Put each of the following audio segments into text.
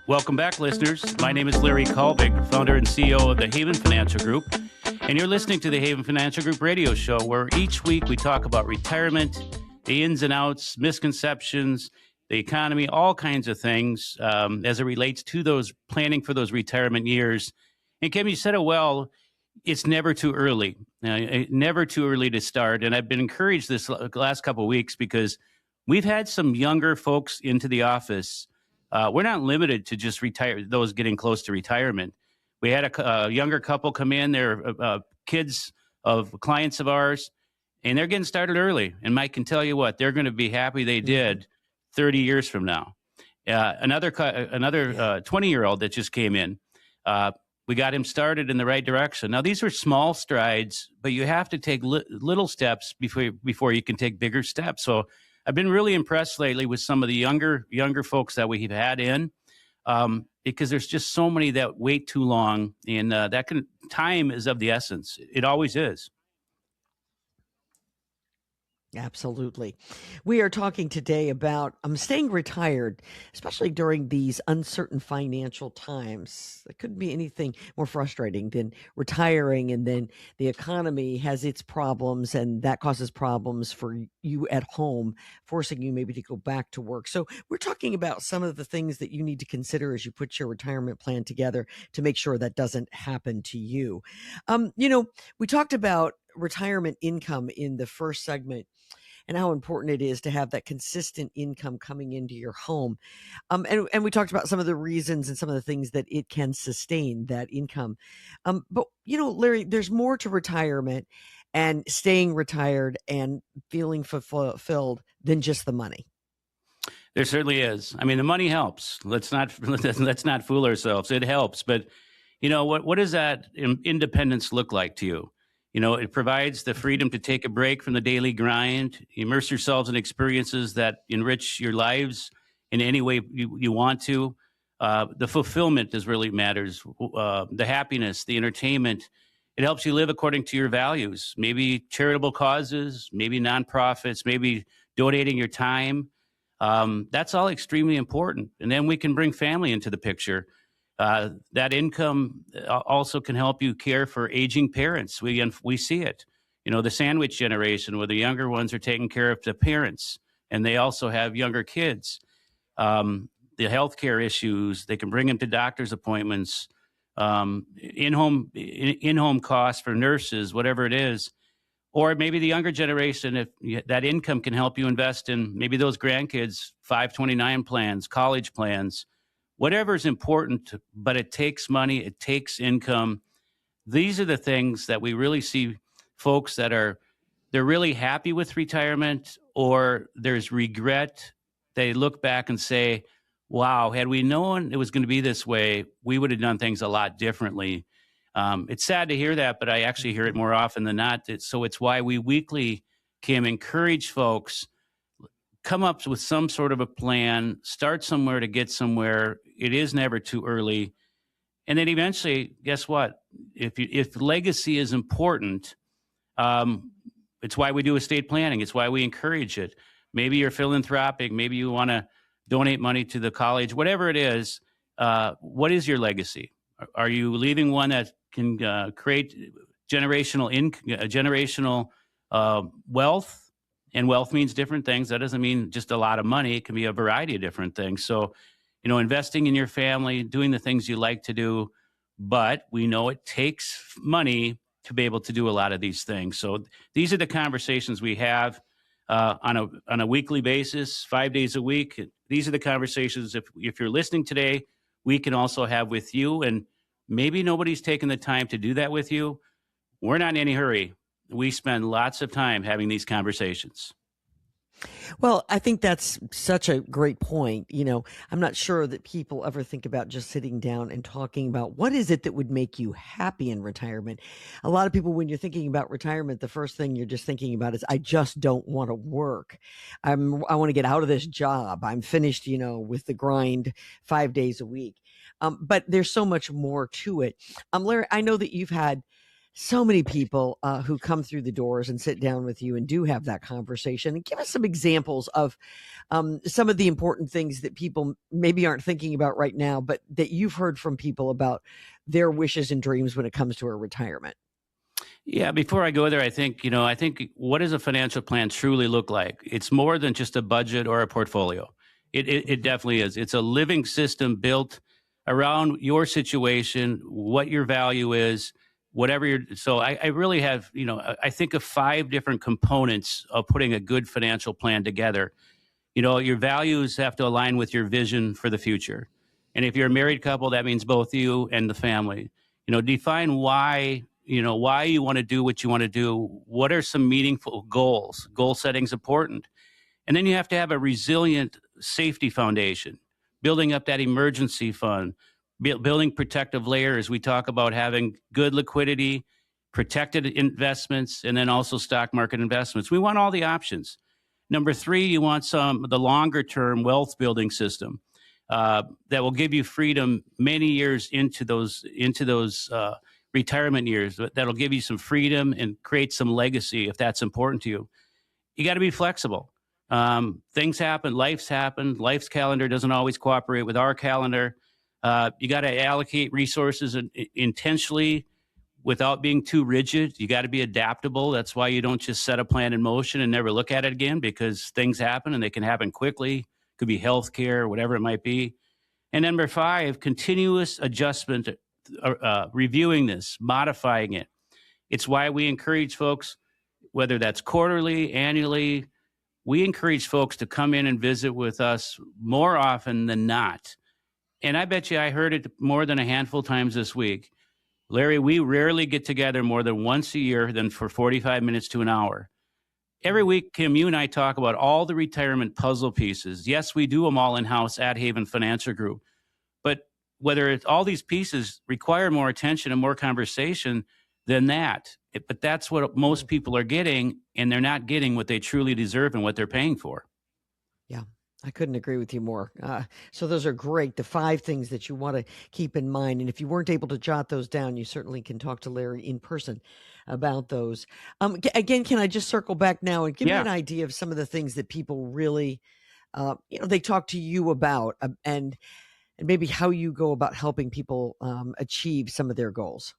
Welcome back, listeners. My name is Larry Kallevig, founder and CEO of the Haven Financial Group, and you're listening to the Haven Financial Group radio show, where each week we talk about retirement, the ins and outs, misconceptions, the economy, all kinds of things as it relates to those planning for those retirement years. And Kim, you said it well. It's never too early. Never too early to start. And I've been encouraged this last couple of weeks because we've had some younger folks into the office. We're not limited to just those getting close to retirement. We had a younger couple come in. They're kids of clients of ours, and they're getting started early. And Mike can tell you what, they're going to be happy they did 30 years from now. Another 20-year-old that just came in, we got him started in the right direction. Now, these are small strides, but you have to take little steps before you can take bigger steps. So I've been really impressed lately with some of the younger folks that we've had in, because there's just so many that wait too long, and time is of the essence. It always is. Absolutely. We are talking today about staying retired, especially during these uncertain financial times. It couldn't be anything more frustrating than retiring, and then the economy has its problems, and that causes problems for you at home, forcing you maybe to go back to work. So we're talking about some of the things that you need to consider as you put your retirement plan together to make sure that doesn't happen to you. We talked about retirement income in the first segment, and how important it is to have that consistent income coming into your home. And we talked about some of the reasons and some of the things that it can sustain that income. But, Larry, there's more to retirement and staying retired and feeling fulfilled than just the money. There certainly is. I mean, the money helps. Let's not fool ourselves. It helps. But, what does that independence look like to you? It provides the freedom to take a break from the daily grind, immerse yourselves in experiences that enrich your lives in any way you want to. The fulfillment really matters. The happiness, the entertainment. It helps you live according to your values. Maybe charitable causes, maybe nonprofits, maybe donating your time. That's all extremely important. And then we can bring family into the picture. That income also can help you care for aging parents. We see it, the sandwich generation, where the younger ones are taking care of the parents, and they also have younger kids. The healthcare issues, they can bring them to doctor's appointments, in-home costs for nurses, whatever it is. Or maybe the younger generation, if that income can help you invest in maybe those grandkids' 529 plans, college plans. Whatever is important, but it takes money, it takes income. These are the things that we really see folks they're really happy with retirement, or there's regret. They look back and say, wow, had we known it was going to be this way, we would have done things a lot differently. It's sad to hear that, but I actually hear it more often than not. So it's why we weekly can encourage folks, come up with some sort of a plan, start somewhere to get somewhere. It is never too early. And then eventually, guess what? If legacy is important, it's why we do estate planning. It's why we encourage it. Maybe you're philanthropic. Maybe you want to donate money to the college, whatever it is. What is your legacy? Are you leaving one that can create generational wealth? And wealth means different things. That doesn't mean just a lot of money. It can be a variety of different things. So, investing in your family, doing the things you like to do, but we know it takes money to be able to do a lot of these things. So these are the conversations we have on a weekly basis, 5 days a week. These are the conversations, if you're listening today, we can also have with you. And maybe nobody's taken the time to do that with you. We're not in any hurry. We spend lots of time having these conversations. Well, I think that's such a great point. I'm not sure that people ever think about just sitting down and talking about what is it that would make you happy in retirement. A lot of people, when you're thinking about retirement, the first thing you're just thinking about is, I just don't want to work. I want to get out of this job. I'm finished, with the grind 5 days a week. But there's so much more to it. Larry, I know that you've had so many people who come through the doors and sit down with you and do have that conversation. And give us some examples of some of the important things that people maybe aren't thinking about right now, but that you've heard from people about their wishes and dreams when it comes to a retirement. Yeah, before I go there, I think what does a financial plan truly look like? It's more than just a budget or a portfolio. It Mhm. definitely is. It's a living system built around your situation, what your value is, whatever your. So I really have, I think of five different components of putting a good financial plan together. Your values have to align with your vision for the future. And if you're a Mhm. married couple, that means both you and the family. Define why you want to do what you want to do. What are some meaningful goals? Goal setting's important. And then you have to have a resilient safety foundation, building up that emergency fund, building protective layers. We talk about having good liquidity, protected investments, and then also stock market investments. We want all the options. Number three, you want the longer term wealth building system that will give you freedom many years into those retirement years. That'll give you some freedom and create some legacy if that's important to you. You got to be flexible. Things happen, life's calendar doesn't always cooperate with our calendar. You got to allocate resources intentionally without being too rigid. You got to be adaptable. That's why you don't just set a plan in motion and never look at it again, because things happen and they can happen quickly. Could be healthcare, whatever it might be. And number five, continuous adjustment, reviewing this, modifying it. It's why we encourage folks, whether that's quarterly, annually, we encourage folks to come in and visit with us more often than not. And I bet you I heard it more than a handful of times this week. Larry, we rarely get together more than once a year than for 45 minutes to an hour. Every Mm. week, Kim, you and I talk about all the retirement puzzle pieces. Yes, we do them all in house at Haven Financial Group. But whether it's all these pieces require more attention and more conversation than that. But that's what most Mm. people are getting, and they're not getting what they truly deserve and what they're paying for. Yeah, I couldn't agree with you more. So those are great. The five things that you want to keep in mind, and if you weren't able to jot those down, you certainly can talk to Larry in person about those. Again, can I just circle back now and give me Yeah. an idea of some of the things that people really, they talk to you about, and maybe how you go about helping people achieve some of their goals.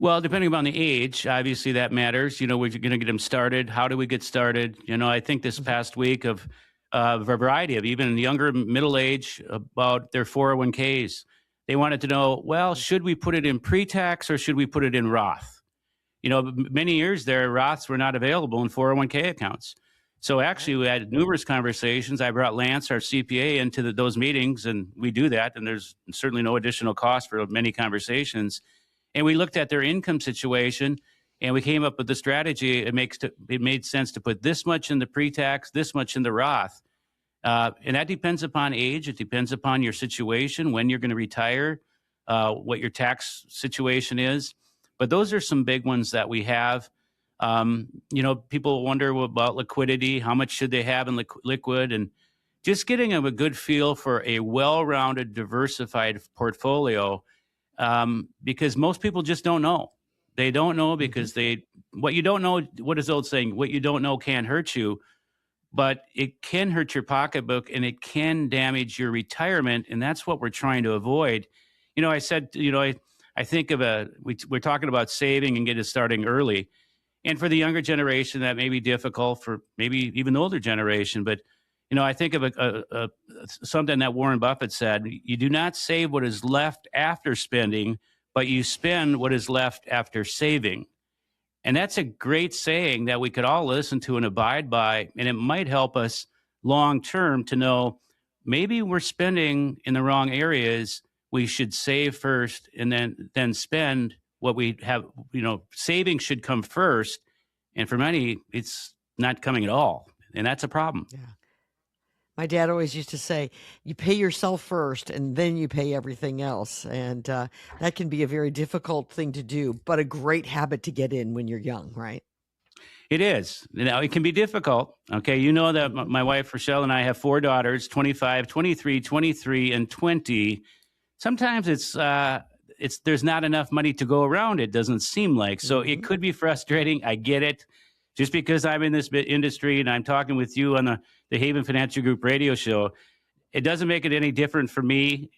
Well, depending upon the age, obviously that matters. We're going to get them started. How do we get started? I think this Mhm. past week of a variety of even younger, middle age about their 401ks. They wanted to know, well, should we put it in pre-tax or should we put it in Roth? Many years there, Roths were not available in 401k accounts. So Right. actually, we had numerous conversations. I brought Lance, our CPA, into those meetings, and we do that. And there's certainly no additional cost for many conversations. And we looked at their income situation, and we came up with the strategy. It made sense to put this much in the pre-tax, this much in the Roth, and that depends upon age. It depends upon your situation, when you're going to retire, what your tax situation is. But those are some big ones that we have. People wonder about liquidity. How much should they have in liquid? And just getting them a good feel for a well-rounded, diversified portfolio, because most people just don't know. They don't know Mhm. because what you don't know, what is the old saying? What you don't know can't hurt you, but it can hurt your pocketbook and it can damage your retirement. And that's what we're trying to avoid. I said, I think we're talking about saving and getting starting early. And for the younger generation, that may be difficult, for maybe even the older generation. But, I think of something that Warren Buffett said: you do not save what is left after spending, but you spend what is left after saving. And that's a great saying that we could all listen to and abide by. And it might help us long term to know maybe we're spending in the wrong areas. We should save first and then spend what we have. Saving should come first. And for many, it's not coming at all. And that's a problem. Yeah. My dad always used to say, "You pay yourself first, and then you pay everything else." And that can be a very difficult thing to do, but a great habit to get in when you're young, right? It is. It can be difficult. Okay. You know that Mhm. my wife, Rochelle, and I have four daughters, 25, 23, 23, and 20. Sometimes there's not enough money to go around. It doesn't seem like. So it could be frustrating. I get it. Just because I'm in this industry and I'm talking with you on the Haven Financial Group radio show, it doesn't make it any different for me.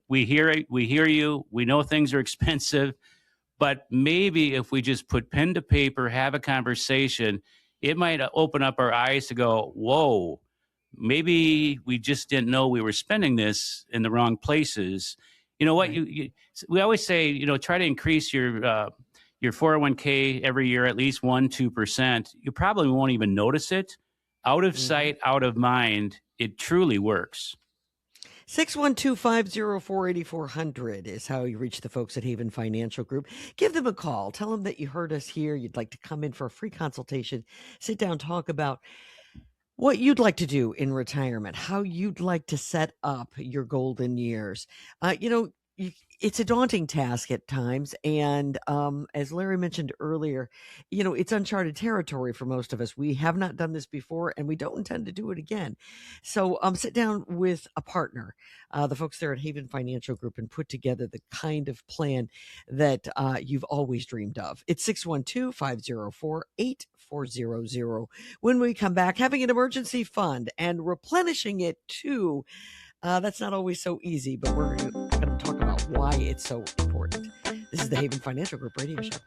We hear it. We hear you. We know things are expensive. But maybe if we just put pen to paper, have a conversation, it might open up our eyes to go, whoa, maybe we just didn't know we were spending this in the wrong places. You know what? Right. We always say, try to increase your 401k every year at least 1-2%. You probably won't even notice it. Out of sight, out of mind. It truly works. 612-504-8400 is how you reach the folks at Haven Financial Group. Give them a call. Tell them that you heard us here. You'd like to come in for a free consultation. Sit down, talk about what you'd like to do in retirement, how you'd like to set up your golden years. It's a daunting task at times. And as Larry mentioned earlier, it's uncharted territory for most of us. We have not done this before, and we don't intend to do it again. So sit down with a partner, the folks there at Haven Financial Group, and put together the kind of plan that you've always dreamed of. It's 612-504-8400. When we come back, having an emergency fund and replenishing it too. That's not always so easy, but we're going to talk about why it's so important. This is the Haven Financial Group radio show.